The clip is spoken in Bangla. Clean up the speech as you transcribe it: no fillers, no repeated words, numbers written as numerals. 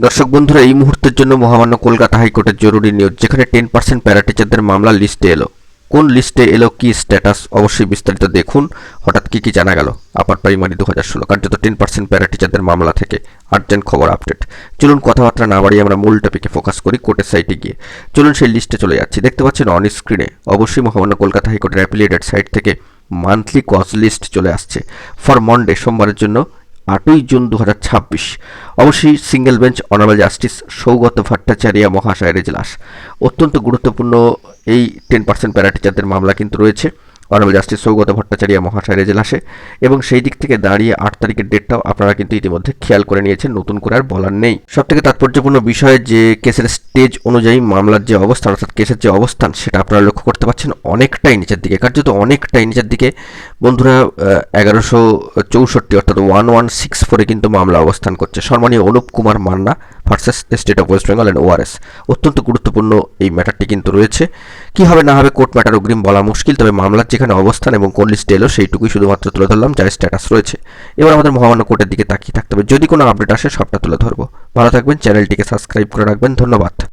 দর্শক বন্ধুরা, এই মুহূর্তের জন্য মহামান্য কলকাতা হাইকোর্টের জরুরি নিউজ, যেখানে 10% প্যারা টিচারদের মামলা লিস্টে এলো। কোন লিস্টে এলো, কি স্ট্যাটাস, অবশ্যই বিস্তারিত দেখুন। হঠাৎ কি জানা গেল আপার প্রাইমারি 2016 কার্যত 10% প্যারা টিচারদের মামলা থেকে আর্জেন্ট খবর আপডেট। চলুন কথাবার্তা না বাড়িয়ে আমরা মূল টপিকে ফোকাস করি। কোর্টের সাইটে গিয়ে চলুন সেই লিস্টে চলে যাচ্ছি। দেখতে পাচ্ছেন অন স্ক্রিনে, অবশ্যই মহামান্য কলকাতা হাইকোর্টের অ্যাপিলিয়েটেড সাইট থেকে মান্থলি কজ লিস্ট চলে আসছে ফর মন্ডে, সোমবারের জন্য 8ই জুন 2026। অবশ্যই single bench honourable justice Saugata Bhattacharya মহাশয়ের এজলাস। অত্যন্ত গুরুত্বপূর্ণ এই 10% প্যারা টিচারদের মামলা কিন্তু রয়েছে অনারেবল জাস্টিস সৌগত ভট্টাচার্য মহাশয়ের এজলাসে, এবং সেই দিক থেকে দাঁড়িয়ে 8 তারিখের ডেটটাও আপনারা কিন্তু ইতিমধ্যে খেয়াল করে নিয়েছেন, নতুন করে আর বলার নেই। সবথেকে তাৎপর্যপূর্ণ বিষয় যে কেসের স্টেজ অনুযায়ী মামলার যে অবস্থান, অর্থাৎ কেসের যে অবস্থান, সেটা আপনারা লক্ষ্য করতে পারছেন অনেকটাই নিচের দিকে, কার্যত অনেকটাই নিচের দিকে। বন্ধুরা, 1164 অর্থাৎ 1164-এ কিন্তু মামলা অবস্থান করছে। সম্মানীয় Anup Kumar Manna versus state of West Bengal and ORS. অত্যন্ত গুরুত্বপূর্ণ এই ম্যাটারটি কিন্তু রয়েছে। কি হবে না হবে কোর্ট ম্যাটার অগ্রিম বলা মুশকিল, তবে মামলার যেখানে অবস্থান এবং কোন লিস্টে এলো সেইটুকুই শুধুমাত্র তুলে ধরলাম, যার স্ট্যাটাস রয়েছে। এবার আমাদের মহামান্য কোর্টের দিকে তাকিয়ে থাকতে হবে, যদি কোনো আপডেট আসে সবটা তুলে ধরবো। ভালো থাকবেন, চ্যানেলটিকে সাবস্ক্রাইব করে রাখবেন। ধন্যবাদ।